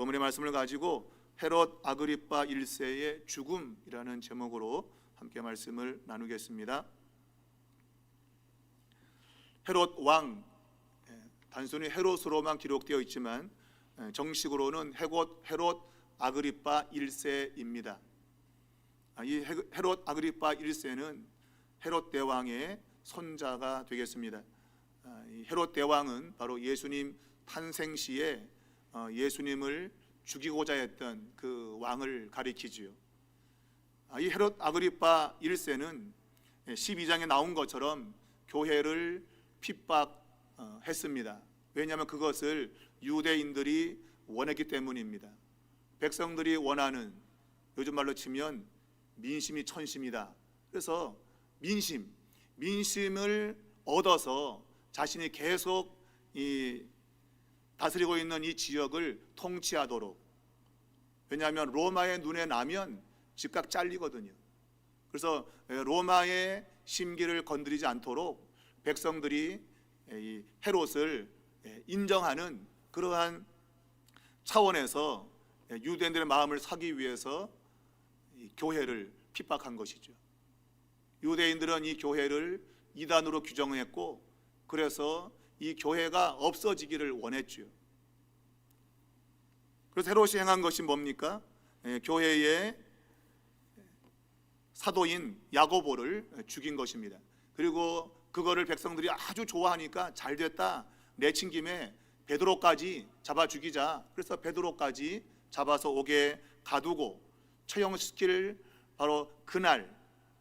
오늘의 말씀을 가지고 헤롯 아그리파 1세의 죽음이라는 제목으로 함께 말씀을 나누겠습니다. 헤롯 왕, 단순히 헤롯으로만 기록되어 있지만 정식으로는 헤롯 아그리파 1세입니다. 이 헤롯 아그리파 1세는 헤롯 대왕의 손자가 되겠습니다. 이 헤롯 대왕은 바로 예수님 탄생 시에 예수님을 죽이고자 했던 그 왕을 가리키지요. 이 헤롯 아그리파 1세는 12장에 나온 것처럼 교회를 핍박했습니다. 왜냐하면 그것을 유대인들이 원했기 때문입니다. 백성들이 원하는, 요즘 말로 치면 민심이 천심이다. 그래서 민심을 얻어서 자신이 계속 다스리고 있는 이 지역을 통치하도록, 왜냐하면 로마의 눈에 나면 즉각 잘리거든요. 그래서 로마의 심기를 건드리지 않도록 백성들이 이 헤롯을 인정하는 그러한 차원에서 유대인들의 마음을 사기 위해서 이 교회를 핍박한 것이죠. 유대인들은 이 교회를 이단으로 규정했고, 그래서 이 교회가 없어지기를 원했죠. 그래서 헤롯이 행한 것이 뭡니까? 교회의 사도인 야고보를 죽인 것입니다. 그리고 그거를 백성들이 아주 좋아하니까 잘됐다, 내친 김에 베드로까지 잡아 죽이자. 그래서 베드로까지 잡아서 옥에 가두고 처형시킬 바로 그날,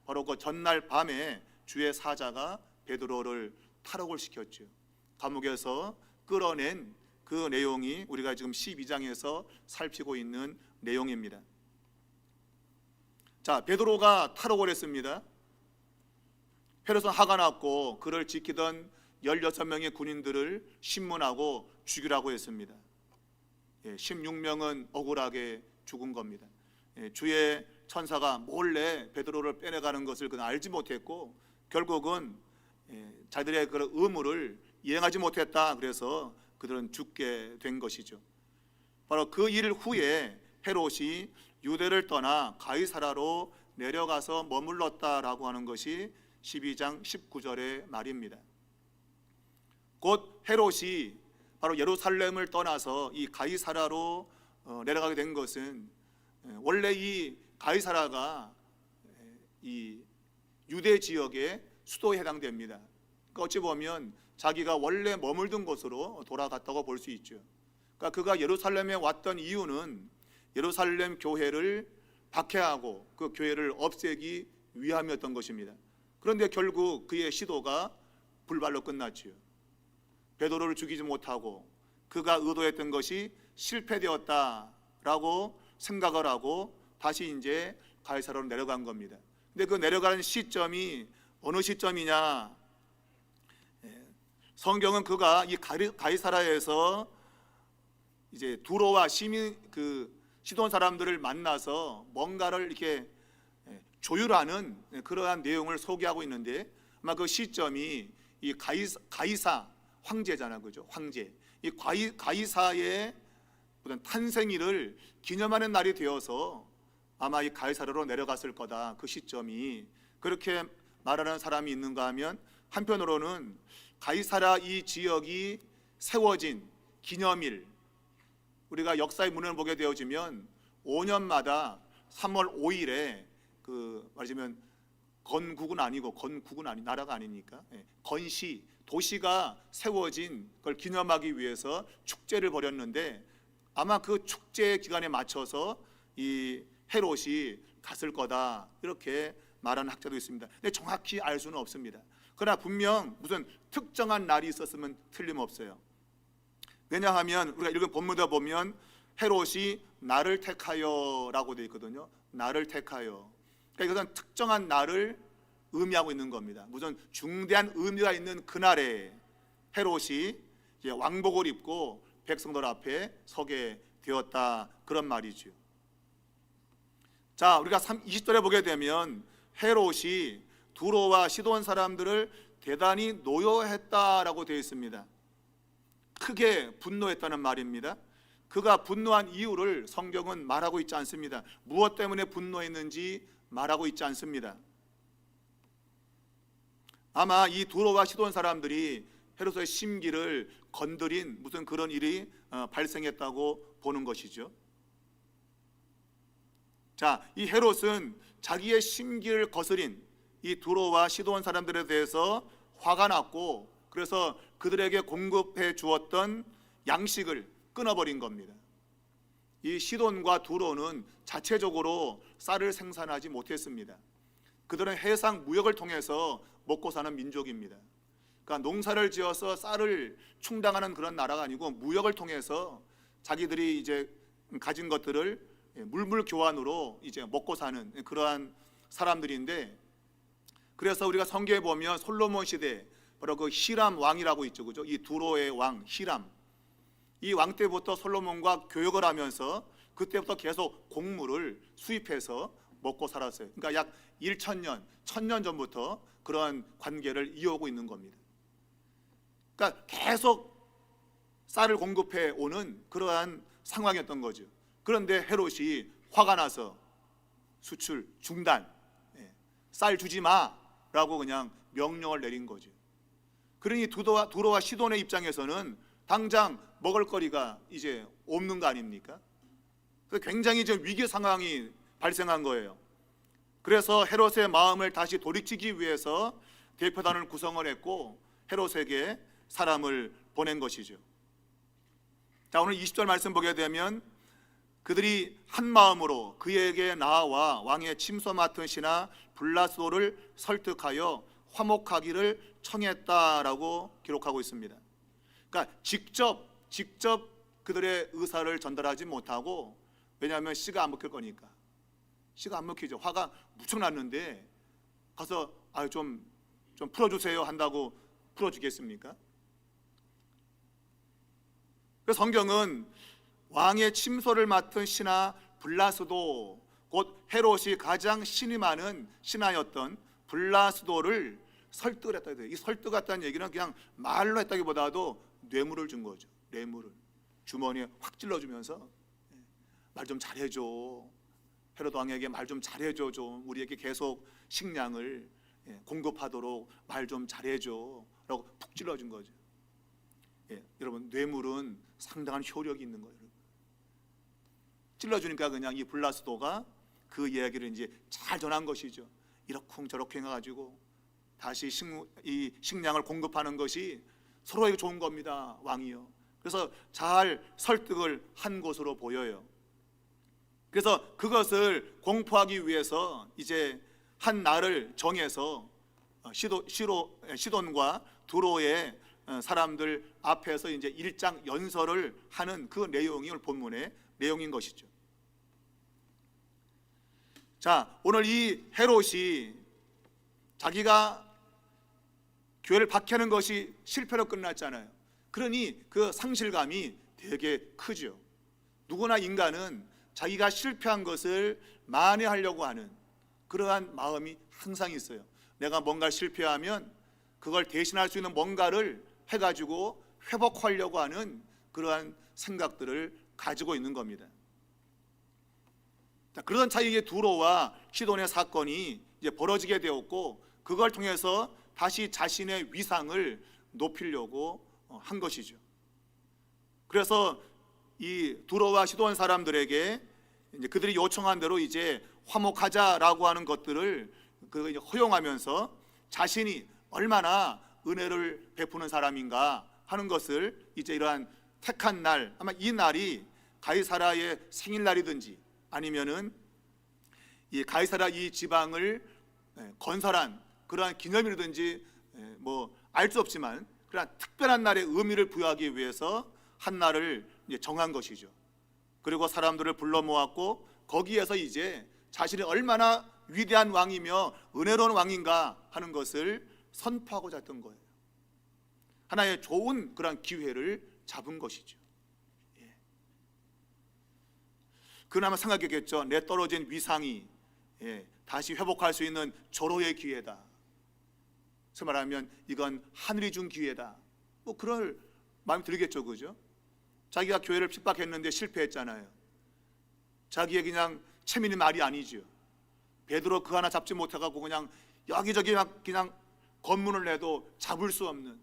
바로 그 전날 밤에 주의 사자가 베드로를 탈옥을 시켰죠. 감옥에서 끌어낸 그 내용이 우리가 지금 12장에서 살피고 있는 내용입니다. 자, 베드로가 탈옥을 했습니다. 헤롯은 화가 났고 그를 지키던 16명의 군인들을 신문하고 죽이라고 했습니다. 16명은 억울하게 죽은 겁니다. 주의 천사가 몰래 베드로를 빼내가는 것을 그는 알지 못했고, 결국은 자들의 그 의무를 이행하지 못했다. 그래서 그들은 죽게 된 것이죠. 바로 그 일 후에 헤롯이 유대를 떠나 가이사라로 내려가서 머물렀다라고 하는 것이 12장 19절의 말입니다. 곧 헤롯이 바로 예루살렘을 떠나서 이 가이사라로 내려가게 된 것은, 원래 이 가이사라가 이 유대 지역의 수도에 해당됩니다. 그러니까 어찌 보면 자기가 원래 머물던 곳으로 돌아갔다고 볼 수 있죠. 그러니까 그가 예루살렘에 왔던 이유는 예루살렘 교회를 박해하고 그 교회를 없애기 위함이었던 것입니다. 그런데 결국 그의 시도가 불발로 끝났지요. 베드로를 죽이지 못하고 그가 의도했던 것이 실패되었다라고 생각을 하고 다시 이제 가이사라로 내려간 겁니다. 근데 그 내려가는 시점이 어느 시점이냐? 성경은 그가 이 가이사라에서 이제 두로와 시돈 사람들을 만나서 뭔가를 이렇게 조율하는 그러한 내용을 소개하고 있는데, 아마 그 시점이 이 가이사 황제잖아, 그죠? 황제. 이 가이사의 어떤 탄생일을 기념하는 날이 되어서 아마 이 가이사라로 내려갔을 거다. 그 시점이, 그렇게 말하는 사람이 있는가 하면, 한편으로는 가이사라 이 지역이 세워진 기념일, 우리가 역사의 문을 보게 되어지면 5년마다 3월 5일에 말하자면 건국은 아니고 나라가 아니니까 건시, 도시가 세워진 걸 기념하기 위해서 축제를 벌였는데, 아마 그 축제 기간에 맞춰서 이 헤롯이 갔을 거다, 이렇게 말하는 학자도 있습니다. 근데 정확히 알 수는 없습니다. 그러나 분명 무슨 특정한 날이 있었으면 틀림없어요. 왜냐하면 우리가 읽은 본문에 보면 헤롯이 나를 택하여라고 되어 있거든요. 나를 택하여. 그러니까 이것은 특정한 날을 의미하고 있는 겁니다. 무슨 중대한 의미가 있는 그날에 헤롯이 이제 왕복을 입고 백성들 앞에 서게 되었다, 그런 말이죠. 자, 우리가 20절에 보게 되면 헤롯이 두로와 시돈 사람들을 대단히 노여했다라고 되어 있습니다. 크게 분노했다는 말입니다. 그가 분노한 이유를 성경은 말하고 있지 않습니다. 무엇 때문에 분노했는지 말하고 있지 않습니다. 아마 이 두로와 시돈 사람들이 헤롯의 심기를 건드린 무슨 그런 일이 발생했다고 보는 것이죠. 자, 이 헤롯은 자기의 심기를 거스린 이 두로와 시돈 사람들에 대해서 화가 났고, 그래서 그들에게 공급해 주었던 양식을 끊어버린 겁니다. 이 시돈과 두로는 자체적으로 쌀을 생산하지 못했습니다. 그들은 해상 무역을 통해서 먹고 사는 민족입니다. 그러니까 농사를 지어서 쌀을 충당하는 그런 나라가 아니고 무역을 통해서 자기들이 이제 가진 것들을 물물 교환으로 이제 먹고 사는 그러한 사람들인데, 그래서 우리가 성경에 보면 솔로몬 시대 바로 그 히람 왕이라고 있죠, 그죠? 이 두로의 왕 히람, 이 왕 때부터 솔로몬과 교역을 하면서 그때부터 계속 곡물을 수입해서 먹고 살았어요. 그러니까 약 1000년, 1000년 전부터 그런 관계를 이어오고 있는 겁니다. 그러니까 계속 쌀을 공급해 오는 그러한 상황이었던 거죠. 그런데 헤롯이 화가 나서 수출 중단, 쌀 주지 마라고 그냥 명령을 내린 거죠. 그러니 두로와 시돈의 입장에서는 당장 먹을 거리가 이제 없는 거 아닙니까? 그래서 굉장히 이제 위기 상황이 발생한 거예요. 그래서 헤롯의 마음을 다시 돌이키기 위해서 대표단을 구성을 했고 헤롯에게 사람을 보낸 것이죠. 자, 오늘 20절 말씀 보게 되면 그들이 한 마음으로 그에게 나와 왕의 침소 맡은 신하 블라스도를 설득하여 화목하기를 청했다라고 기록하고 있습니다. 그러니까 직접 그들의 의사를 전달하지 못하고, 왜냐하면 씨가 안 먹힐 거니까. 씨가 안 먹히죠. 화가 무척 났는데 가서 좀 풀어주세요 한다고 풀어주겠습니까? 그래서 성경은 왕의 침소를 맡은 신하 블라스도, 곧 헤롯이 가장 신이 많은 신하였던 블라스도를 설득을 했다. 이 설득했다는 얘기는 그냥 말로 했다기보다도 뇌물을 준 거죠. 뇌물을 주머니에 확 찔러주면서 말 좀 잘해줘, 헤롯 왕에게 말 좀 잘해줘, 좀 우리에게 계속 식량을 공급하도록 말 좀 잘해줘 라고 푹 찔러준 거죠. 여러분, 뇌물은 상당한 효력이 있는 거예요. 찔러주니까 그냥 이 블라스도가 그 이야기를 이제 잘 전한 것이죠. 이러쿵저러쿵 해가지고 다시 이 식량을 공급하는 것이 서로에게 좋은 겁니다, 왕이요. 그래서 잘 설득을 한 것으로 보여요. 그래서 그것을 공포하기 위해서 이제 한 날을 정해서 시돈과 두로의 사람들 앞에서 이제 일장 연설을 하는 그 내용이 본문의 내용인 것이죠. 자, 오늘 이 헤롯이 자기가 교회를 박해하는 것이 실패로 끝났잖아요. 그러니 그 상실감이 되게 크죠. 누구나 인간은 자기가 실패한 것을 만회하려고 하는 그러한 마음이 항상 있어요. 내가 뭔가 실패하면 그걸 대신할 수 있는 뭔가를 해가지고 회복하려고 하는 그러한 생각들을 가지고 있는 겁니다. 자, 그런 차이에 두로와 시돈의 사건이 이제 벌어지게 되었고, 그걸 통해서 다시 자신의 위상을 높이려고 한 것이죠. 그래서 이 두로와 시돈 사람들에게 이제 그들이 요청한 대로 이제 화목하자라고 하는 것들을 허용하면서 자신이 얼마나 은혜를 베푸는 사람인가 하는 것을 이제 이러한 택한 날, 아마 이 날이 가이사라의 생일날이든지 아니면은 이 가이사라 이 지방을 건설한 그러한 기념일이든지 뭐 알 수 없지만 그러한 특별한 날의 의미를 부여하기 위해서 한 날을 이제 정한 것이죠. 그리고 사람들을 불러 모았고 거기에서 이제 자신이 얼마나 위대한 왕이며 은혜로운 왕인가 하는 것을 선포하고자 했던 거예요. 하나의 좋은 그런 기회를 잡은 것이죠. 그나마 생각했겠죠. 내 떨어진 위상이 다시 회복할 수 있는 절호의 기회다. 그래서 말하면 이건 하늘이 준 기회다. 뭐 그럴 마음이 들겠죠, 그죠? 자기가 교회를 핍박했는데 실패했잖아요. 자기의 그냥 체면이 말이 아니죠. 베드로 그 하나 잡지 못해갖고 그냥 여기저기 막 그냥 검문을 내도 잡을 수 없는,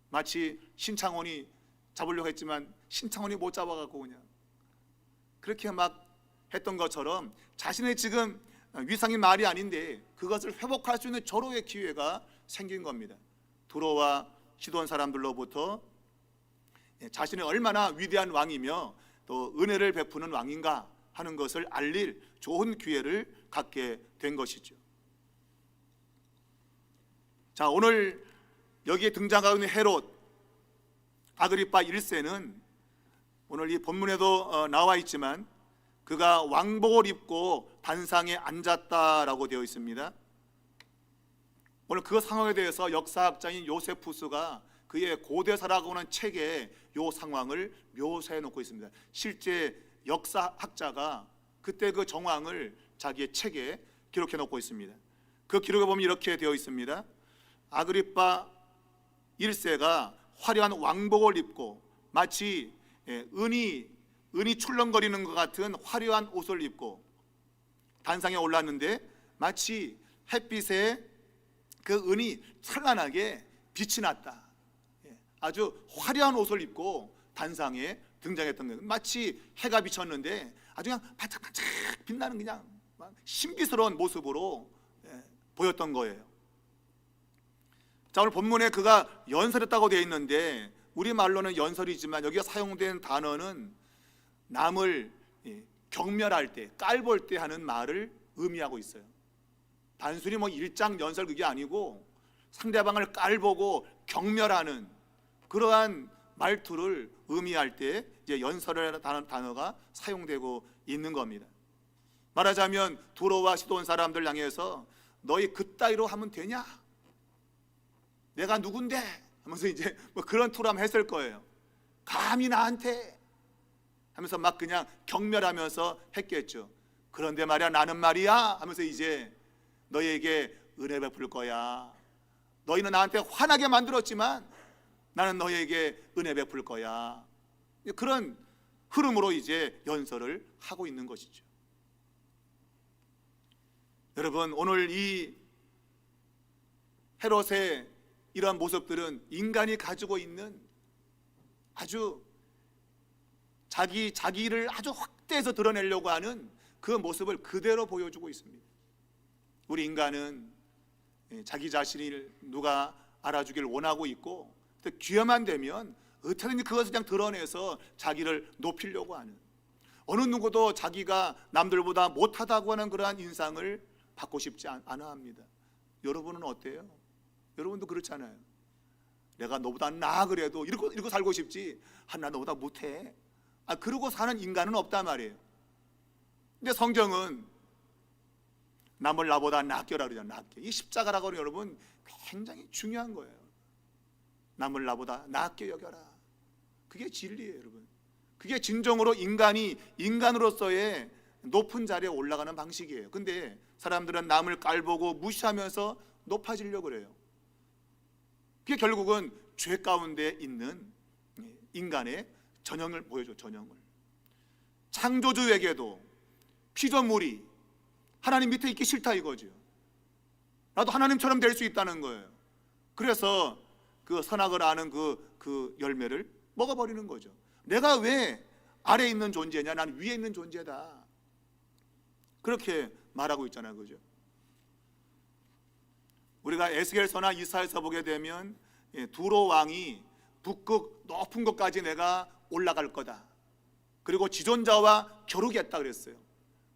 마치 신창원이 잡으려고 했지만 신창원이 못 잡아갖고 그냥 그렇게 막 했던 것처럼 자신의 지금 위상이 말이 아닌데 그것을 회복할 수 있는 절호의 기회가 생긴 겁니다. 두로와 시돈 사람들로부터 자신이 얼마나 위대한 왕이며 또 은혜를 베푸는 왕인가 하는 것을 알릴 좋은 기회를 갖게 된 것이죠. 자, 오늘 여기에 등장하고 있는 헤롯 아그리파 1세는 오늘 이 본문에도 나와 있지만 그가 왕복을 입고 단상에 앉았다라고 되어 있습니다. 오늘 그 상황에 대해서 역사학자인 요세푸스가 그의 고대사라고 하는 책에 이 상황을 묘사해 놓고 있습니다. 실제 역사학자가 그때 그 정황을 자기의 책에 기록해 놓고 있습니다. 그 기록에 보면 이렇게 되어 있습니다. 아그리파 1세가 화려한 왕복을 입고 마치 은이 출렁거리는 것 같은 화려한 옷을 입고 단상에 올랐는데 마치 햇빛에 그 은이 찬란하게 빛이 났다. 아주 화려한 옷을 입고 단상에 등장했던 거예요. 마치 해가 비쳤는데 아주 그냥 반짝반짝 빛나는 그냥 신비스러운 모습으로 보였던 거예요. 자, 오늘 본문에 그가 연설했다고 되어 있는데 우리말로는 연설이지만 여기가 사용된 단어는 남을 경멸할 때, 깔볼 때 하는 말을 의미하고 있어요. 단순히 뭐 일장 연설 그게 아니고 상대방을 깔보고 경멸하는 그러한 말투를 의미할 때 이제 연설이라는 단어가 사용되고 있는 겁니다. 말하자면 두로와 시돈 사람들 향해서 너희 그따위로 하면 되냐? 내가 누군데? 하면서 이제 뭐 그런 투람 했을 거예요. 감히 나한테 하면서 막 그냥 경멸하면서 했겠죠. 그런데 말이야 나는 말이야 하면서 이제 너희에게 은혜 베풀 거야. 너희는 나한테 화나게 만들었지만 나는 너희에게 은혜 베풀 거야. 그런 흐름으로 이제 연설을 하고 있는 것이죠. 여러분, 오늘 이 헤롯의 이러한 모습들은 인간이 가지고 있는 아주 자기를 아주 확대해서 드러내려고 하는 그 모습을 그대로 보여주고 있습니다. 우리 인간은 자기 자신을 누가 알아주길 원하고 있고 또 기회만 되면 어떻게든지 그것을 그냥 드러내서 자기를 높이려고 하는, 어느 누구도 자기가 남들보다 못하다고 하는 그러한 인상을 받고 싶지 않아 합니다. 여러분은 어때요? 여러분도 그렇잖아요. 내가 너보다 나아 그래도 이러고 살고 싶지, 나 너보다 못해, 그러고 사는 인간은 없단 말이에요. 근데 성경은 남을 나보다 낫게라 그러잖아요. 낫게. 이 십자가라고 하는 여러분 굉장히 중요한 거예요. 남을 나보다 낫게 여겨라. 그게 진리예요, 여러분. 그게 진정으로 인간이 인간으로서의 높은 자리에 올라가는 방식이에요. 근데 사람들은 남을 깔보고 무시하면서 높아지려고 그래요. 그게 결국은 죄 가운데 있는 인간의 전형을 보여줘. 전형을. 창조주에게도 피조물이 하나님 밑에 있기 싫다 이거죠. 나도 하나님처럼 될 수 있다는 거예요. 그래서 그 선악을 아는 그 열매를 먹어버리는 거죠. 내가 왜 아래에 있는 존재냐? 나는 위에 있는 존재다. 그렇게 말하고 있잖아요, 그죠? 우리가 에스겔서나 이사야서 보게 되면 두로 왕이 북극 높은 곳까지 내가 올라갈 거다. 그리고 지존자와 겨루겠다 그랬어요.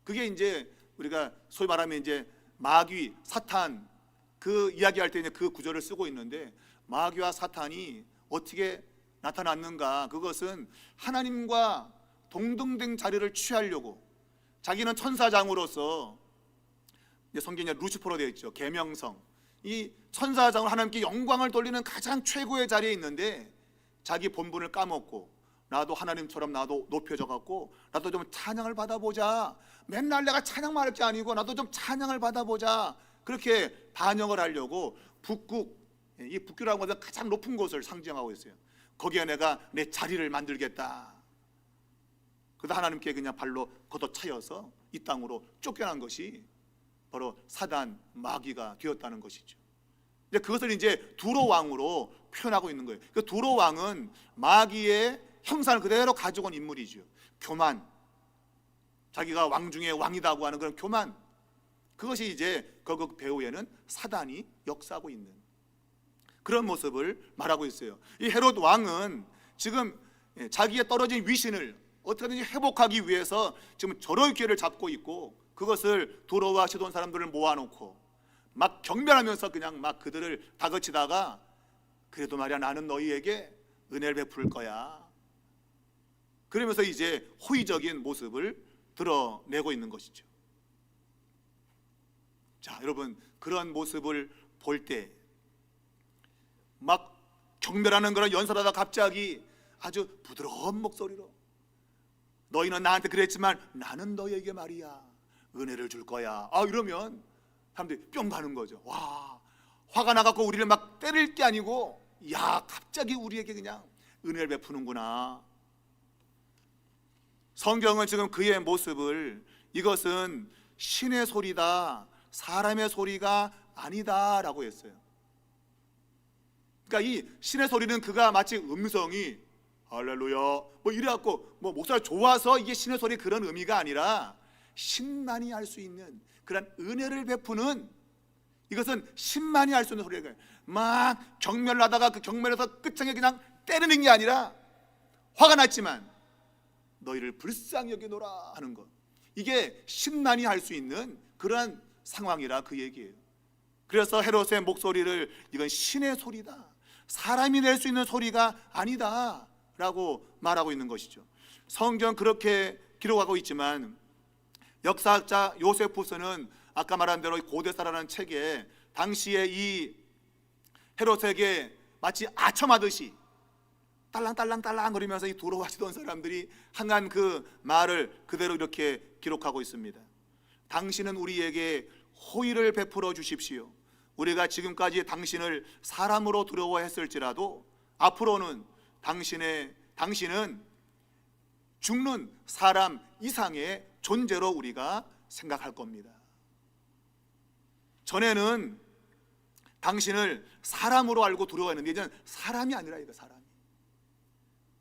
그게 이제 우리가 소위 말하면 이제 마귀, 사탄 그 이야기할 때 그 구절을 쓰고 있는데, 마귀와 사탄이 어떻게 나타났는가? 그것은 하나님과 동등된 자리를 취하려고, 자기는 천사장으로서 성경에 루시퍼로 되어 있죠. 계명성. 이 천사장으로 하나님께 영광을 돌리는 가장 최고의 자리에 있는데 자기 본분을 까먹고 나도 하나님처럼 나도 높여져 갖고 나도 좀 찬양을 받아보자. 맨날 내가 찬양만 할 게 아니고 나도 좀 찬양을 받아보자. 그렇게 반영을 하려고 북극, 이 북극이라고 하는 가장 높은 곳을 상징하고 있어요. 거기에 내가 내 자리를 만들겠다. 그러다 하나님께 그냥 발로 걷어차여서 이 땅으로 쫓겨난 것이 바로 사단 마귀가 되었다는 것이죠. 이제 그것을 이제 두로 왕으로 표현하고 있는 거예요. 그 두로 왕은 마귀의 형상을 그대로 가지고 온 인물이죠. 교만, 자기가 왕 중에 왕이다고 하는 그런 교만, 그것이 이제 그 배후에는 사단이 역사하고 있는 그런 모습을 말하고 있어요. 이 헤롯 왕은 지금 자기의 떨어진 위신을 어떻게든지 회복하기 위해서 지금 절호의 기회를 잡고 있고, 그것을 두로와 시돈 사람들을 모아놓고 막 경멸하면서 그냥 막 그들을 다그치다가, 그래도 말이야 나는 너희에게 은혜를 베풀 거야, 그러면서 이제 호의적인 모습을 드러내고 있는 것이죠. 자, 여러분, 그런 모습을 볼 때 막 경멸하는 그런 연설하다 갑자기 아주 부드러운 목소리로 너희는 나한테 그랬지만 나는 너희에게 말이야 은혜를 줄 거야, 이러면 사람들이 뿅 가는 거죠. 와, 화가 나갖고 우리를 막 때릴 게 아니고, 야, 갑자기 우리에게 그냥 은혜를 베푸는구나. 성경은 지금 그의 모습을 이것은 신의 소리다, 사람의 소리가 아니다 라고 했어요. 그러니까 이 신의 소리는 그가 마치 음성이 할렐루야 뭐 이래갖고 뭐 목소리가 좋아서 이게 신의 소리 그런 의미가 아니라, 신만이 할 수 있는 그런 은혜를 베푸는, 이것은 신만이 할 수 있는 소리가, 막 경멸을 하다가 그 경멸에서 끝장에 그냥 때리는 게 아니라, 화가 났지만 너희를 불쌍히 여기노라 하는 것, 이게 신만이 할 수 있는 그러한 상황이라 그 얘기예요. 그래서 헤롯의 목소리를 이건 신의 소리다, 사람이 낼 수 있는 소리가 아니다 라고 말하고 있는 것이죠. 성경 그렇게 기록하고 있지만 역사학자 요세푸스는 아까 말한 대로 고대사라는 책에 당시에 이 헤롯에게 마치 아첨하듯이 딸랑딸랑딸랑 거리면서 이 두로와 시돈 사람들이 항한 그 말을 그대로 이렇게 기록하고 있습니다. 당신은 우리에게 호의를 베풀어 주십시오. 우리가 지금까지 당신을 사람으로 두려워했을지라도 앞으로는 당신은 죽는 사람 이상의 존재로 우리가 생각할 겁니다. 전에는 당신을 사람으로 알고 두려워했는데 이제는 사람이 아니라 이거 사람이,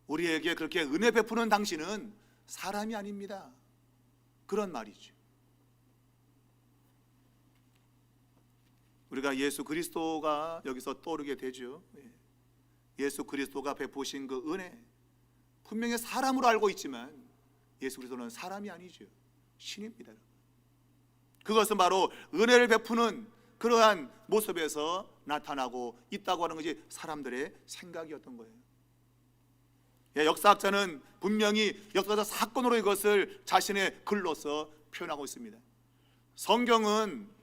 우리에게 그렇게 은혜 베푸는 당신은 사람이 아닙니다, 그런 말이죠. 우리가 예수 그리스도가 여기서 떠오르게 되죠. 예수 그리스도가 베푸신 그 은혜, 분명히 사람으로 알고 있지만 예수 그리스도는 사람이 아니죠, 신입니다. 그것은 바로 은혜를 베푸는 그러한 모습에서 나타나고 있다고 하는 것이 사람들의 생각이었던 거예요. 역사학자는 분명히 역사적 사건으로 이것을 자신의 글로서 표현하고 있습니다. 성경은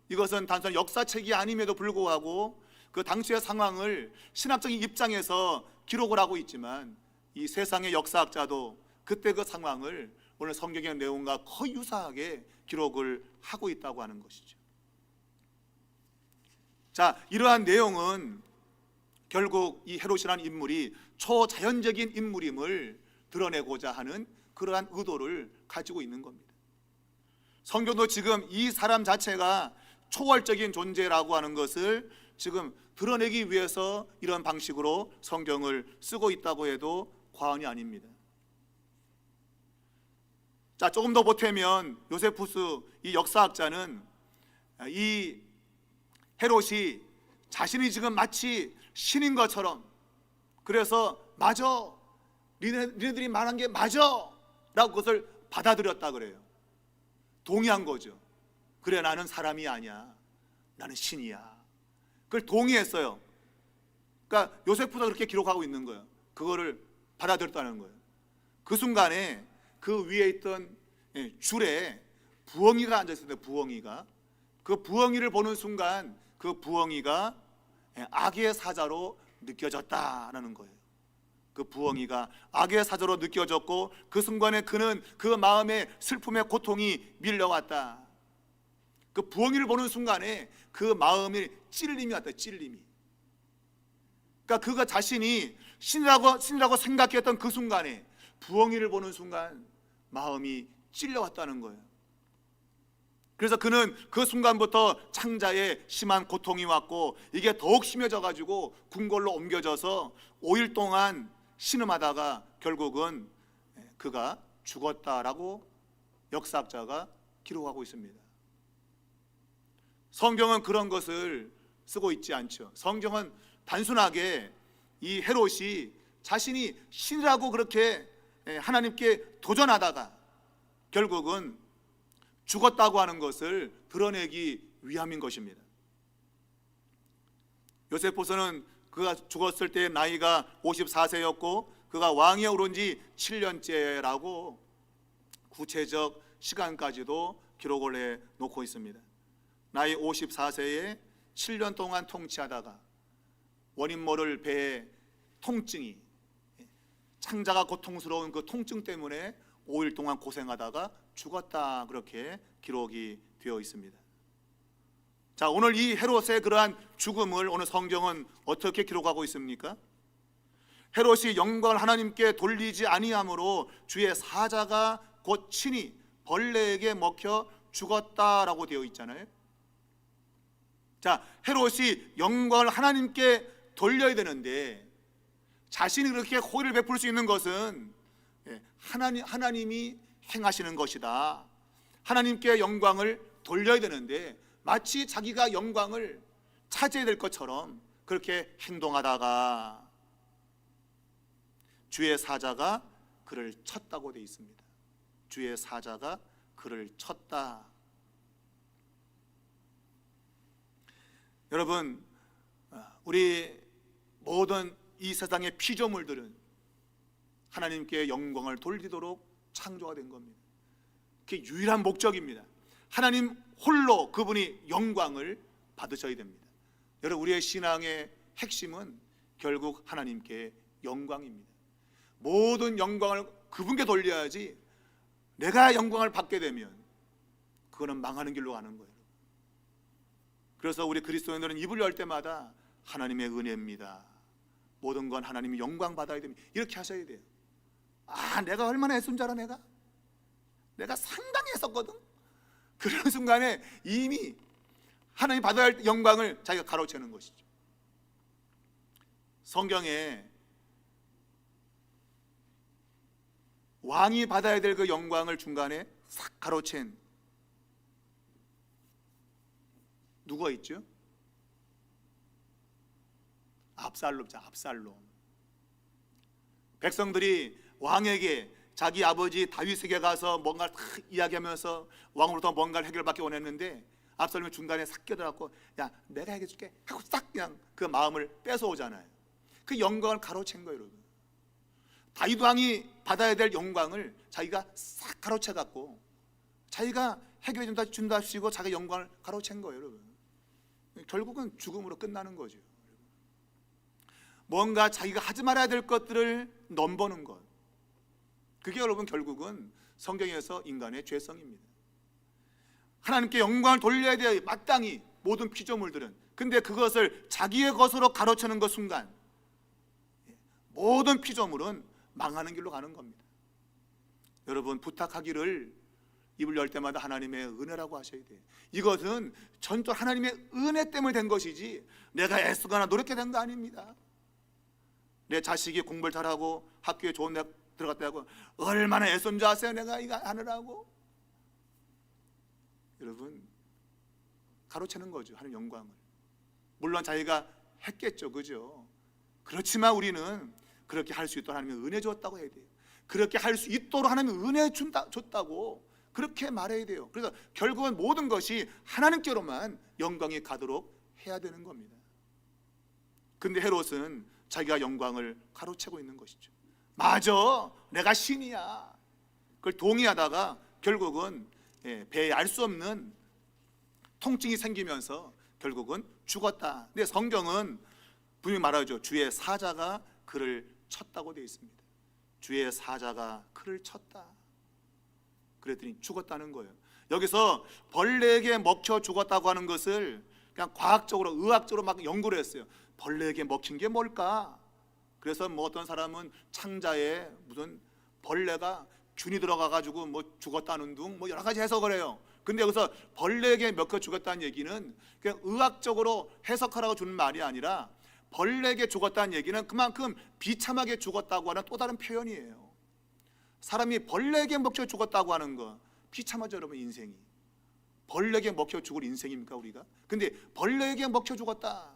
이것은 단순한 역사책이 아님에도 불구하고 그 당시의 상황을 신학적인 입장에서 기록을 하고 있지만, 이 세상의 역사학자도 그때 그 상황을 오늘 성경의 내용과 거의 유사하게 기록을 하고 있다고 하는 것이죠. 자, 이러한 내용은 결국 이 헤롯이라는 인물이 초자연적인 인물임을 드러내고자 하는 그러한 의도를 가지고 있는 겁니다. 성경도 지금 이 사람 자체가 초월적인 존재라고 하는 것을 지금 드러내기 위해서 이런 방식으로 성경을 쓰고 있다고 해도 과언이 아닙니다. 자, 조금 더 보태면 요세푸스 이 역사학자는 이 헤롯이 자신이 지금 마치 신인 것처럼, 그래서 맞아, 니네들이 말한 게 맞아 라고 그것을 받아들였다 그래요. 동의한 거죠. 그래, 나는 사람이 아니야, 나는 신이야. 그걸 동의했어요. 그러니까 요세푸스가 그렇게 기록하고 있는 거예요. 그거를 받아들였다는 거예요. 그 순간에 그 위에 있던 줄에 부엉이가 앉아있었는데, 부엉이가, 그 부엉이를 보는 순간 그 부엉이가 악의 사자로 느껴졌다라는 거예요. 그 부엉이가 악의 사자로 느껴졌고, 그 순간에 그는 그 마음에 슬픔의 고통이 밀려왔다. 그 부엉이를 보는 순간에 그 마음이 찔림이 왔다, 찔림이. 그러니까 그가 자신이 신이라고 생각했던 그 순간에 부엉이를 보는 순간 마음이 찔려왔다는 거예요. 그래서 그는 그 순간부터 창자에 심한 고통이 왔고 이게 더욱 심해져 가지고 궁궐로 옮겨져서 5일 동안 신음하다가 결국은 그가 죽었다라고 역사학자가 기록하고 있습니다. 성경은 그런 것을 쓰고 있지 않죠. 성경은 단순하게 이 헤롯이 자신이 신이라고 그렇게 하나님께 도전하다가 결국은 죽었다고 하는 것을 드러내기 위함인 것입니다. 요세포스는 그가 죽었을 때 나이가 54세였고 그가 왕위에 오른 지 7년째라고 구체적 시간까지도 기록을 해 놓고 있습니다. 나이 54세에 7년 동안 통치하다가 원인 모를 배의 통증이, 창자가 고통스러운 그 통증 때문에 5일 동안 고생하다가 죽었다, 그렇게 기록이 되어 있습니다. 자, 오늘 이 헤롯의 그러한 죽음을 오늘 성경은 어떻게 기록하고 있습니까? 헤롯이 영광을 하나님께 돌리지 아니함으로 주의 사자가 곧 친히 벌레에게 먹혀 죽었다라고 되어 있잖아요. 자, 헤롯이 영광을 하나님께 돌려야 되는데 자신이 그렇게 호의를 베풀 수 있는 것은 하나님이 행하시는 것이다. 하나님께 영광을 돌려야 되는데 마치 자기가 영광을 차지해야 될 것처럼 그렇게 행동하다가 주의 사자가 그를 쳤다고 되어 있습니다. 주의 사자가 그를 쳤다. 여러분, 우리 모든 이 세상의 피조물들은 하나님께 영광을 돌리도록 창조가 된 겁니다. 그게 유일한 목적입니다. 하나님 홀로 그분이 영광을 받으셔야 됩니다. 여러분, 우리의 신앙의 핵심은 결국 하나님께 영광입니다. 모든 영광을 그분께 돌려야지 내가 영광을 받게 되면 그거는 망하는 길로 가는 거예요. 그래서 우리 그리스도인들은 입을 열 때마다 하나님의 은혜입니다. 모든 건 하나님이 영광 받아야 됩니다. 이렇게 하셔야 돼요. 아, 내가 얼마나 애쓴 줄 알아? 내가 상당히 했었거든. 그런 순간에 이미 하나님 받아야 할 영광을 자기가 가로채는 것이죠. 성경에 왕이 받아야 될 그 영광을 중간에 싹 가로챈 누가 있죠? 압살롬. 백성들이 왕에게 자기 아버지 다윗에게 가서 뭔가를 다 이야기하면서 왕으로부터 뭔가를 해결받기 원했는데 압살롬이 중간에 싹 껴들어갖고 야, 내가 해결해줄게 하고 싹 그냥 그 마음을 뺏어오잖아요. 그 영광을 가로챈 거예요, 여러분. 다윗 왕이 받아야 될 영광을 자기가 싹 가로채갖고 자기가 해결해 준다 하시고 자기 영광을 가로챈 거예요, 여러분. 결국은 죽음으로 끝나는 거죠. 뭔가 자기가 하지 말아야 될 것들을 넘보는 것, 그게 여러분 결국은 성경에서 인간의 죄성입니다. 하나님께 영광을 돌려야 돼요, 마땅히 모든 피조물들은. 근데 그것을 자기의 것으로 가로채는 그 순간 모든 피조물은 망하는 길로 가는 겁니다. 여러분, 부탁하기를 입을 열 때마다 하나님의 은혜라고 하셔야 돼요. 이것은 전적 하나님의 은혜 때문에 된 것이지 내가 애쓰거나 노력해 거 아닙니다. 내 자식이 공부를 잘하고 학교에 좋은 데 들어갔다고 얼마나 애쓴 줄 아세요? 내가 이거 하느라고. 여러분, 가로채는 거죠, 하나님 영광을. 물론 자기가 했겠죠, 그죠? 그렇지만 우리는 그렇게 할 수 있도록 하나님이 은혜 줬다고 해야 돼요. 그렇게 할 수 있도록 하나님이 은혜 줬다고 그렇게 말해야 돼요. 그래서 결국은 모든 것이 하나님께로만 영광이 가도록 해야 되는 겁니다. 근데 헤롯은 자기가 영광을 가로채고 있는 것이죠. 맞아, 내가 신이야. 그걸 동의하다가 결국은 배에 알 수 없는 통증이 생기면서 결국은 죽었다. 근데 성경은 분명히 말하죠. 주의 사자가 그를 쳤다고 되어 있습니다. 주의 사자가 그를 쳤다. 그랬더니 죽었다는 거예요. 여기서 벌레에게 먹혀 죽었다고 하는 것을 그냥 과학적으로, 의학적으로 막 연구를 했어요. 벌레에게 먹힌 게 뭘까? 그래서 뭐 어떤 사람은 창자에 무슨 벌레가 균이 들어가가지고 뭐 죽었다는 둥 뭐 여러 가지 해석을 해요. 근데 여기서 벌레에게 먹혀 죽었다는 얘기는 그냥 의학적으로 해석하라고 주는 말이 아니라 벌레에게 죽었다는 얘기는 그만큼 비참하게 죽었다고 하는 또 다른 표현이에요. 사람이 벌레에게 먹혀 죽었다고 하는 거 비참하죠, 여러분. 인생이 벌레에게 먹혀 죽을 인생입니까 우리가? 근데 벌레에게 먹혀 죽었다,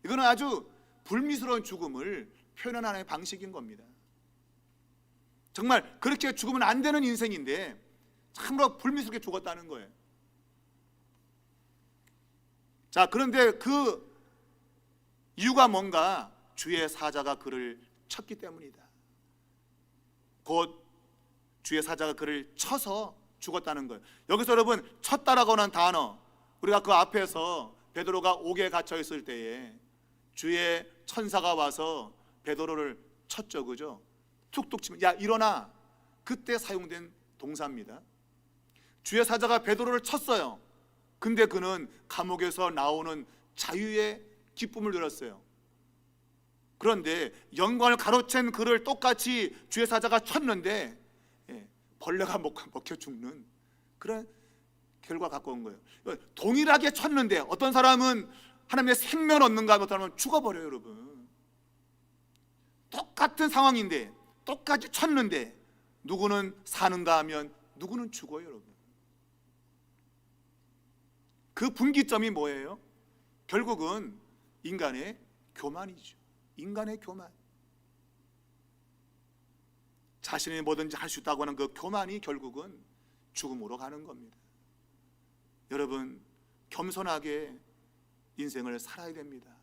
이거는 아주 불미스러운 죽음을 표현하는 하나의 방식인 겁니다. 정말 그렇게 죽으면 안 되는 인생인데 참으로 불미스럽게 죽었다는 거예요. 자, 그런데 그 이유가 뭔가? 주의 사자가 그를 쳤기 때문이다. 곧 주의 사자가 그를 쳐서 죽었다는 거예요. 여기서 여러분, 쳤다라고 하는 단어, 우리가 그 앞에서 베드로가 옥에 갇혀 있을 때에 주의 천사가 와서 베드로를 쳤죠, 그죠? 툭툭 치면 야 일어나, 그때 사용된 동사입니다. 주의 사자가 베드로를 쳤어요. 근데 그는 감옥에서 나오는 자유의 기쁨을 누렸어요. 그런데 영광을 가로챈 그를 똑같이 주의 사자가 쳤는데 벌레가 먹혀 죽는 그런 결과 갖고 온 거예요. 동일하게 쳤는데 어떤 사람은 하나님의 생명 얻는가, 어떤 사람은 죽어버려요, 여러분. 똑같은 상황인데 똑같이 쳤는데 누구는 사는가 하면 누구는 죽어요, 여러분. 그 분기점이 뭐예요? 결국은 인간의 교만이죠. 인간의 교만. 자신이 뭐든지 할 수 있다고 하는 그 교만이 결국은 죽음으로 가는 겁니다. 여러분, 겸손하게 인생을 살아야 됩니다.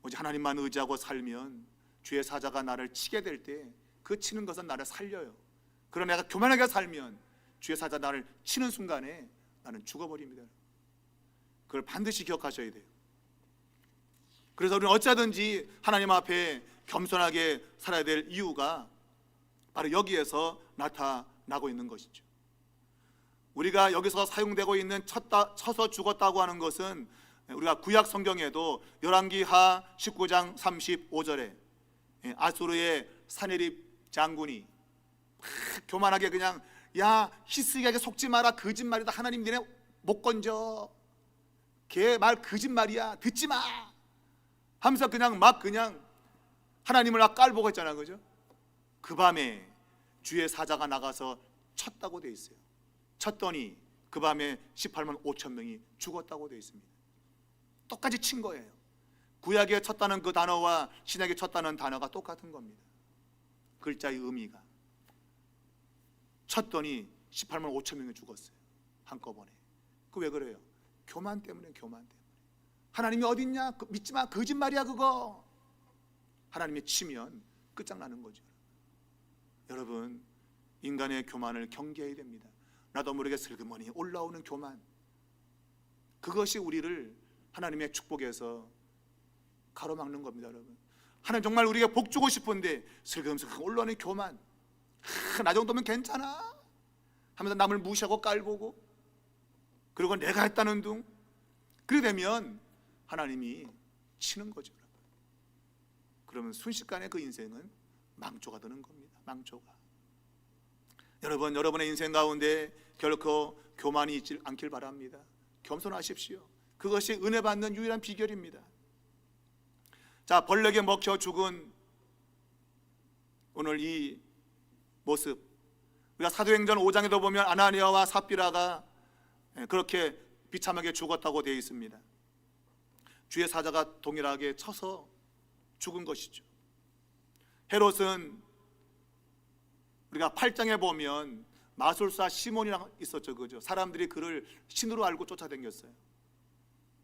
오직 하나님만 의지하고 살면 주의 사자가 나를 치게 될 때 그 치는 것은 나를 살려요. 그러나 내가 교만하게 살면 주의 사자 나를 치는 순간에 나는 죽어버립니다. 그걸 반드시 기억하셔야 돼요. 그래서 우리는 어찌하든지 하나님 앞에 겸손하게 살아야 될 이유가 바로 여기에서 나타나고 있는 것이죠. 우리가 여기서 사용되고 있는 쳐서 죽었다고 하는 것은 우리가 구약 성경에도 열왕기하 19장 35절에 아수르의 사네립 장군이 교만하게 그냥 야 히스기야에게 속지 마라, 거짓말이다, 하나님 니네 못 건져, 걔 말 거짓말이야, 듣지 마 하면서 그냥 하나님을 막 깔보고 했잖아, 그죠? 그 밤에 주의 사자가 나가서 쳤다고 되어 있어요. 쳤더니 그 밤에 18만 5천 명이 죽었다고 되어 있습니다. 똑같이 친 거예요. 구약에 쳤다는 그 단어와 신약에 쳤다는 단어가 똑같은 겁니다. 글자의 의미가. 쳤더니 18만 5천 명이 죽었어요, 한꺼번에. 그 왜 그래요? 교만 때문에, 교만 때문에. 하나님이 어딨냐? 믿지 마, 거짓말이야 그거. 하나님이 치면 끝장나는 거죠. 여러분, 인간의 교만을 경계해야 됩니다. 나도 모르게 슬그머니 올라오는 교만, 그것이 우리를 하나님의 축복에서 가로막는 겁니다, 여러분. 하나님 정말 우리가 복 주고 싶은데 슬금슬금 올라오는 교만, 나 정도면 괜찮아 하면서 남을 무시하고 깔보고, 그리고 내가 했다는 둥, 그렇게 되면 하나님이 치는 거죠, 여러분. 그러면 순식간에 그 인생은 망조가 되는 겁니다. 망조가. 여러분, 여러분의 인생 가운데 결코 교만이 있지 않길 바랍니다. 겸손하십시오. 그것이 은혜 받는 유일한 비결입니다. 자, 벌레에게 먹혀 죽은 오늘 이 모습, 우리가 사도행전 5장에도 보면 아나니아와 삽비라가 그렇게 비참하게 죽었다고 되어 있습니다. 주의 사자가 동일하게 쳐서 죽은 것이죠. 헤롯은 우리가 8장에 보면 마술사 시몬이랑 있었죠, 그죠? 사람들이 그를 신으로 알고 쫓아다녔어요.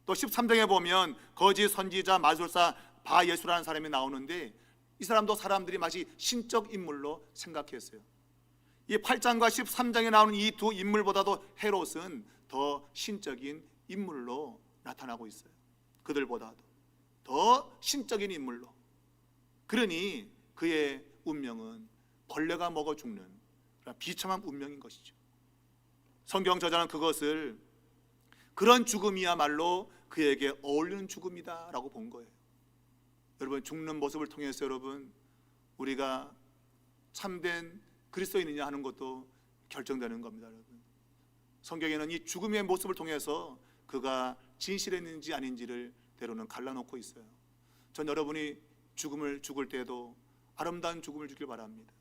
또 13장에 보면 거짓 선지자 마술사 바예수라는 사람이 나오는데 이 사람도 사람들이 마치 신적 인물로 생각했어요. 이 8장과 13장에 나오는 이 두 인물보다도 헤롯은 더 신적인 인물로 나타나고 있어요. 그들보다도 더 신적인 인물로. 그러니 그의 운명은 벌레가 먹어 죽는 비참한 운명인 것이죠. 성경 저자는 그것을 그런 죽음이야말로 그에게 어울리는 죽음이다 라고 본 거예요. 여러분 죽는 모습을 통해서 여러분 우리가 참된 그리스도인이냐 하는 것도 결정되는 겁니다. 여러분 성경에는 이 죽음의 모습을 통해서 그가 진실했는지 아닌지를 때로는 갈라놓고 있어요. 전 여러분이 죽음을 죽을 때에도 아름다운 죽음을 주길 바랍니다.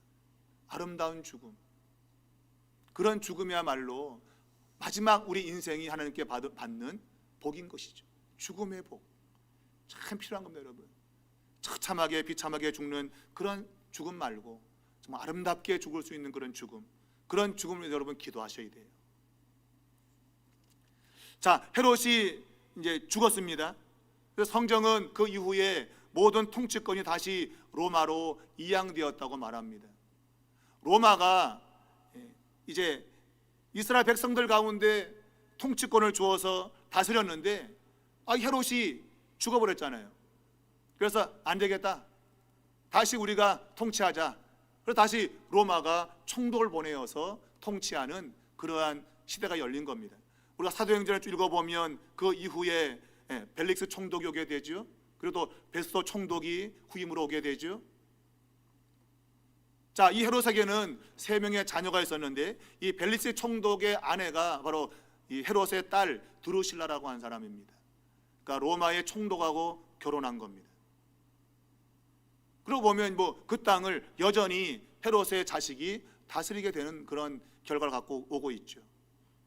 아름다운 죽음, 그런 죽음이야말로 마지막 우리 인생이 하나님께 받는 복인 것이죠. 죽음의 복 참 필요한 겁니다. 여러분 처참하게 비참하게 죽는 그런 죽음 말고 정말 아름답게 죽을 수 있는 그런 죽음, 그런 죽음을 위해서 여러분 기도하셔야 돼요. 자, 헤롯이 이제 죽었습니다. 그래서 성경은 그 이후에 모든 통치권이 다시 로마로 이양되었다고 말합니다. 로마가 이제 이스라엘 백성들 가운데 통치권을 주어서 다스렸는데 헤롯이 죽어버렸잖아요. 그래서 안 되겠다, 다시 우리가 통치하자. 그래서 다시 로마가 총독을 보내어서 통치하는 그러한 시대가 열린 겁니다. 우리가 사도행전을 쭉 읽어보면 그 이후에 벨릭스 총독이 오게 되죠. 그리고 또 베스도 총독이 후임으로 오게 되죠. 자, 이 헤롯에게는 3명의 자녀가 있었는데 이 벨릭스 총독의 아내가 바로 이 헤롯의 딸 드루실라라고 하는 사람입니다. 그러니까 로마의 총독하고 결혼한 겁니다. 그러고 보면 그 땅을 여전히 헤롯의 자식이 다스리게 되는 그런 결과를 갖고 오고 있죠.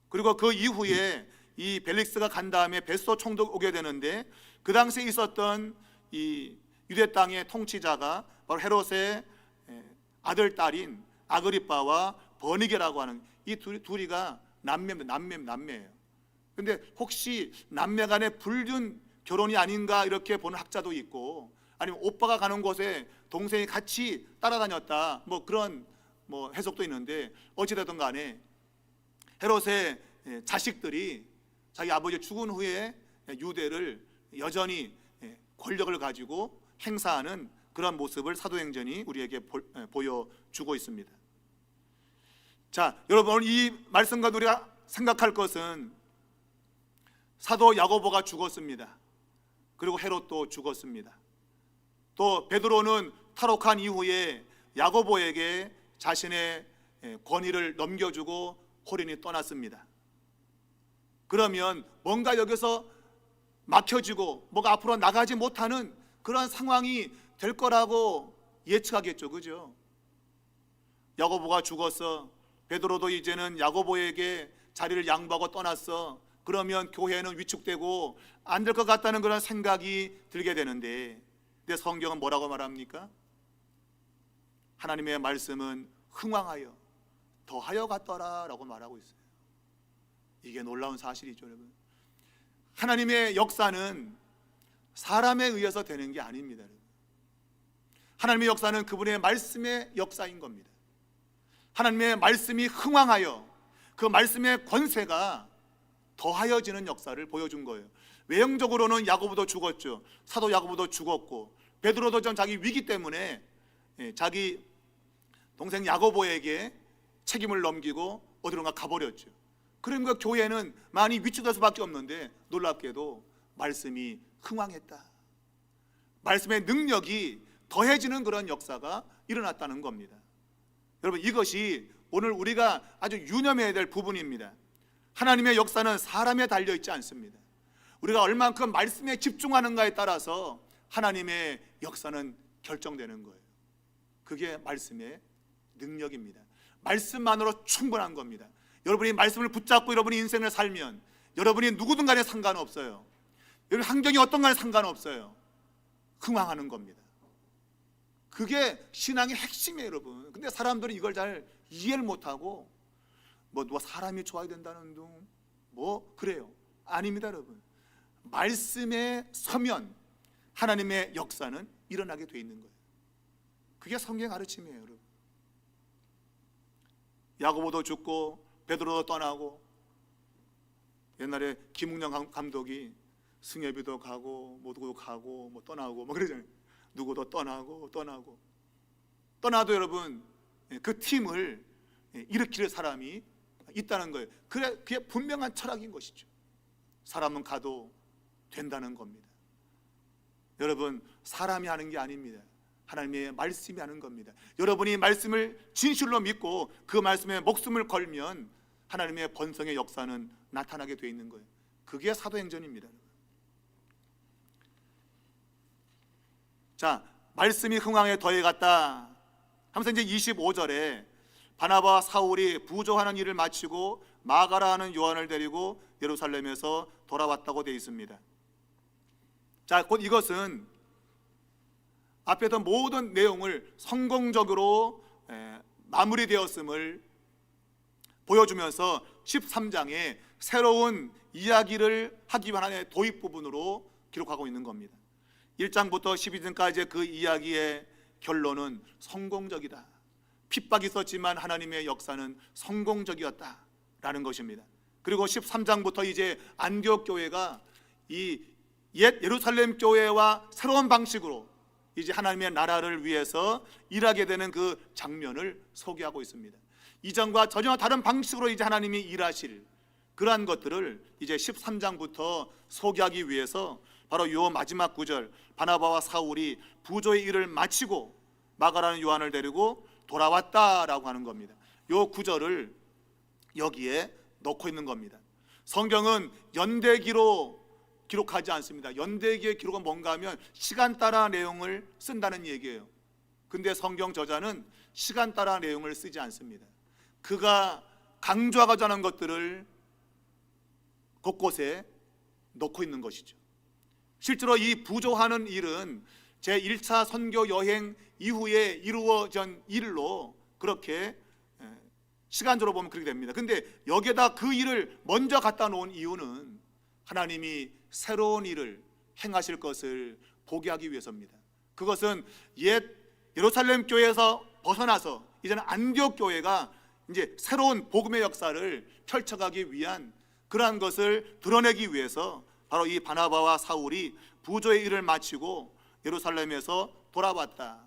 그리고 그 이후에 이 벨릭스가 간 다음에 베스도 총독 오게 되는데 그 당시에 있었던 이 유대 땅의 통치자가 바로 헤롯의 아들 딸인 아그리빠와 버니게라고 하는 이 둘이가 남매예요. 근데 혹시 남매 간의 불륜 결혼이 아닌가 이렇게 보는 학자도 있고, 아니면 오빠가 가는 곳에 동생이 같이 따라다녔다 그런 해석도 있는데, 어찌되든 간에 헤롯의 자식들이 자기 아버지 죽은 후에 유대를 여전히 권력을 가지고 행사하는 그런 모습을 사도행전이 우리에게 보여주고 있습니다. 자, 여러분 오늘 이 말씀과 우리가 생각할 것은 사도 야고보가 죽었습니다. 그리고 헤롯도 죽었습니다. 또 베드로는 탈옥한 이후에 야고보에게 자신의 권위를 넘겨주고 호련히 떠났습니다. 그러면 뭔가 여기서 막혀지고 뭐가 앞으로 나가지 못하는 그런 상황이 될 거라고 예측하겠죠. 그죠? 야고보가 죽었어. 베드로도 이제는 야고보에게 자리를 양보하고 떠났어. 그러면 교회는 위축되고 안 될 것 같다는 그런 생각이 들게 되는데, 근데 성경은 뭐라고 말합니까? 하나님의 말씀은 흥왕하여 더하여 갔더라 라고 말하고 있어요. 이게 놀라운 사실이죠. 여러분, 하나님의 역사는 사람에 의해서 되는 게 아닙니다. 여러분, 하나님의 역사는 그분의 말씀의 역사인 겁니다. 하나님의 말씀이 흥왕하여 그 말씀의 권세가 더하여지는 역사를 보여준 거예요. 외형적으로는 야고보도 죽었죠. 사도 야고보도 죽었고, 베드로도 전 자기 위기 때문에 자기 동생 야고보에게 책임을 넘기고 어디론가 가버렸죠. 그러니까 교회는 많이 위축될 수밖에 없는데, 놀랍게도 말씀이 흥왕했다, 말씀의 능력이 더해지는 그런 역사가 일어났다는 겁니다. 여러분, 이것이 오늘 우리가 아주 유념해야 될 부분입니다. 하나님의 역사는 사람에 달려있지 않습니다. 우리가 얼만큼 말씀에 집중하는가에 따라서 하나님의 역사는 결정되는 거예요. 그게 말씀의 능력입니다. 말씀만으로 충분한 겁니다. 여러분이 말씀을 붙잡고 여러분이 인생을 살면 여러분이 누구든 간에 상관없어요. 여러분 환경이 어떤 간에 상관없어요. 흥왕하는 겁니다. 그게 신앙의 핵심이에요, 여러분. 근데 사람들은 이걸 잘 이해를 못하고 누가 사람이 좋아야 된다는 둥 그래요. 아닙니다, 여러분. 말씀에 서면 하나님의 역사는 일어나게 돼 있는 거예요. 그게 성경 가르침이에요, 여러분. 야고보도 죽고 베드로도 떠나고, 옛날에 김웅영 감독이 승엽이도 가고 누구도 가고 떠나고 그러잖아요. 누구도 떠나고 떠나도 여러분 그 팀을 일으킬 사람이 있다는 거예요. 그게 분명한 철학인 것이죠. 사람은 가도 된다는 겁니다. 여러분, 사람이 하는 게 아닙니다. 하나님의 말씀이 하는 겁니다. 여러분이 말씀을 진실로 믿고 그 말씀에 목숨을 걸면 하나님의 번성의 역사는 나타나게 되어 있는 거예요. 그게 사도행전입니다. 자, 말씀이 흥왕에 더해갔다 하면서 이제 25절에 바나바와 사울이 부조하는 일을 마치고 마가라 하는 요한을 데리고 예루살렘에서 돌아왔다고 되어 있습니다. 자, 곧 이것은 앞에 던 모든 내용을 성공적으로 마무리되었음을 보여주면서 13장에 새로운 이야기를 하기 위한 하나의 도입 부분으로 기록하고 있는 겁니다. 1장부터 12장까지의 그 이야기의 결론은 성공적이다. 핍박이 있었지만 하나님의 역사는 성공적이었다라는 것입니다. 그리고 13장부터 이제 안디옥 교회가 이 옛 예루살렘 교회와 새로운 방식으로 이제 하나님의 나라를 위해서 일하게 되는 그 장면을 소개하고 있습니다. 이전과 전혀 다른 방식으로 이제 하나님이 일하실 그러한 것들을 이제 13장부터 소개하기 위해서 바로 요 마지막 구절, 바나바와 사울이 부조의 일을 마치고 마가라는 요한을 데리고 돌아왔다라고 하는 겁니다. 요 구절을 여기에 넣고 있는 겁니다. 성경은 연대기로 기록하지 않습니다. 연대기의 기록은 뭔가 하면 시간 따라 내용을 쓴다는 얘기예요. 근데 성경 저자는 시간 따라 내용을 쓰지 않습니다. 그가 강조하고자 하는 것들을 곳곳에 넣고 있는 것이죠. 실제로 이 부조하는 일은 제1차 선교 여행 이후에 이루어진 일로 그렇게 시간적으로 보면 그렇게 됩니다. 근데 여기에다 그 일을 먼저 갖다 놓은 이유는 하나님이 새로운 일을 행하실 것을 보게 하기 위해서입니다. 그것은 옛 예루살렘 교회에서 벗어나서 이제는 안디옥 교회가 이제 새로운 복음의 역사를 펼쳐가기 위한 그러한 것을 드러내기 위해서 바로 이 바나바와 사울이 부조의 일을 마치고 예루살렘에서 돌아왔다.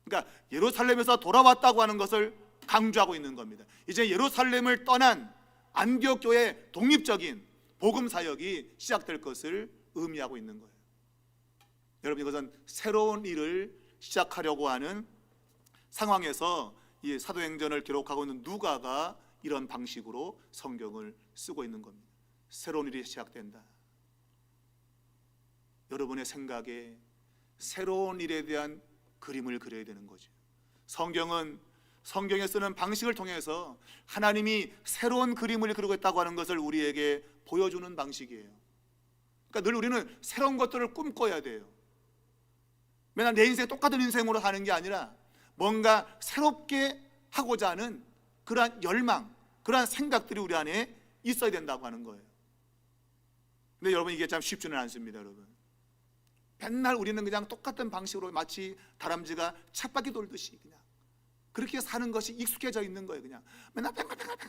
그러니까 예루살렘에서 돌아왔다고 하는 것을 강조하고 있는 겁니다. 이제 예루살렘을 떠난 안디옥 교회의 독립적인 복음 사역이 시작될 것을 의미하고 있는 거예요. 여러분, 이것은 새로운 일을 시작하려고 하는 상황에서 이 사도행전을 기록하고 있는 누가가 이런 방식으로 성경을 쓰고 있는 겁니다. 새로운 일이 시작된다. 여러분의 생각에 새로운 일에 대한 그림을 그려야 되는 거죠. 성경은 성경에 쓰는 방식을 통해서 하나님이 새로운 그림을 그리고 있다고 하는 것을 우리에게 보여주는 방식이에요. 그러니까 늘 우리는 새로운 것들을 꿈꿔야 돼요. 맨날 내 인생 똑같은 인생으로 사는 게 아니라 뭔가 새롭게 하고자 하는 그러한 열망, 그러한 생각들이 우리 안에 있어야 된다고 하는 거예요. 근데 여러분, 이게 참 쉽지는 않습니다. 여러분, 맨날 우리는 그냥 똑같은 방식으로 마치 다람쥐가 쳇바퀴 돌듯이 그냥 그렇게 사는 것이 익숙해져 있는 거예요. 그냥 맨날 뱅글뱅글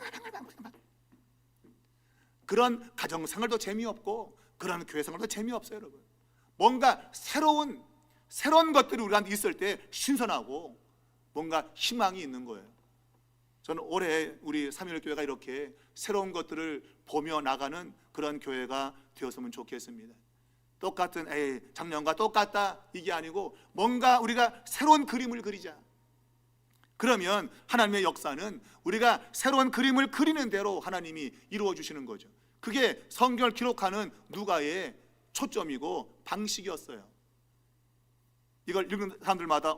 그런 가정생활도 재미없고 그런 교회생활도 재미없어요. 여러분, 뭔가 새로운 것들이 우리한테 있을 때 신선하고 뭔가 희망이 있는 거예요. 저는 올해 우리 삼일교회가 이렇게 새로운 것들을 보며 나가는 그런 교회가 되었으면 좋겠습니다. 똑같은 작년과 똑같다 이게 아니고 뭔가 우리가 새로운 그림을 그리자. 그러면 하나님의 역사는 우리가 새로운 그림을 그리는 대로 하나님이 이루어 주시는 거죠. 그게 성경을 기록하는 누가의 초점이고 방식이었어요. 이걸 읽는 사람들마다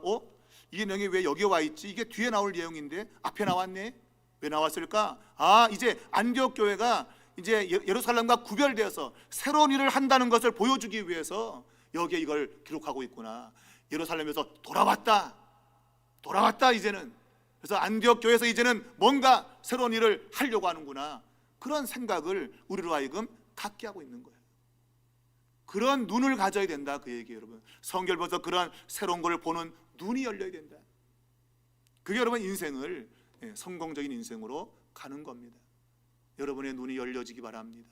이 내용이 왜 여기 와 있지? 이게 뒤에 나올 내용인데 앞에 나왔네? 왜 나왔을까? 이제 안디옥 교회가 이제 예루살렘과 구별되어서 새로운 일을 한다는 것을 보여주기 위해서 여기에 이걸 기록하고 있구나. 예루살렘에서 돌아왔다 이제는. 그래서 안디옥 교회에서 이제는 뭔가 새로운 일을 하려고 하는구나. 그런 생각을 우리로 하여금 갖게 하고 있는 거예요. 그런 눈을 가져야 된다, 그 얘기예요. 여러분, 성경을 보면서 그런 새로운 걸 보는 눈이 열려야 된다. 그게 여러분 인생을 성공적인 인생으로 가는 겁니다. 여러분의 눈이 열려지기 바랍니다.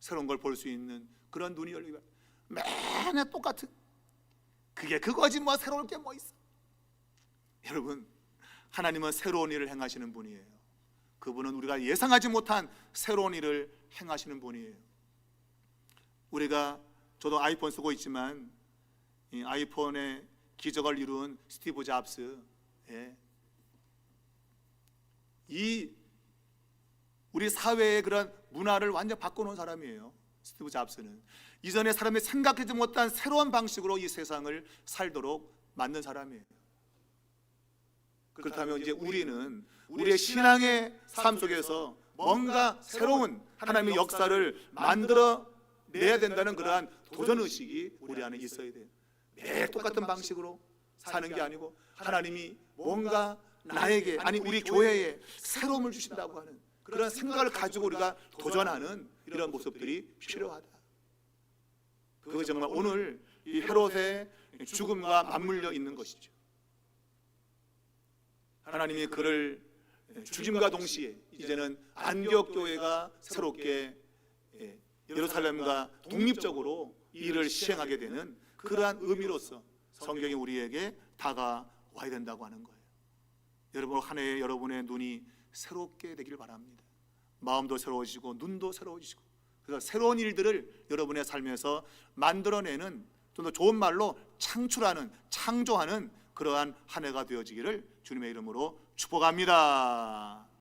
새로운 걸 볼 수 있는 그런 눈이 열리기 바랍니다. 맨날 똑같은 그게 그거지 뭐 새로울 게 뭐 있어. 여러분, 하나님은 새로운 일을 행하시는 분이에요. 그분은 우리가 예상하지 못한 새로운 일을 행하시는 분이에요. 저도 아이폰 쓰고 있지만 이 아이폰의 기적을 이룬 스티브 잡스, 예. 이 우리 사회의 그런 문화를 완전 바꿔놓은 사람이에요. 스티브 잡스는 이전에 사람이 생각하지 못한 새로운 방식으로 이 세상을 살도록 만든 사람이에요. 그렇다면 이제 우리는 우리의 신앙의 삶 속에서 뭔가 새로운 하나님의 역사를 만들어 내야 된다는 그러한 도전 의식이 우리 안에 있어야 돼요. 매일 똑같은 방식으로 사는 게 아니고 하나님이 뭔가 나에게, 아니 우리 교회에 새로움을 주신다고 하는 그런 생각을 가지고 우리가 도전하는 이런 모습들이 필요하다. 그거 정말 오늘 이 헤롯의 죽음과 맞물려 있는 것이죠. 하나님이 그를 죽임과 동시에 이제는 안디옥 교회가 새롭게 예루살렘과 독립적으로 이 일을 시행하게 되는 그러한 의미로서 성경이 우리에게 다가와야 된다고 하는 거예요. 여러분, 한 해에 여러분의 눈이 새롭게 되길 바랍니다. 마음도 새로워지고 눈도 새로워지고, 그래서 새로운 일들을 여러분의 삶에서 만들어내는, 좀 더 좋은 말로 창출하는, 창조하는 그러한 한 해가 되어지기를 주님의 이름으로 축복합니다.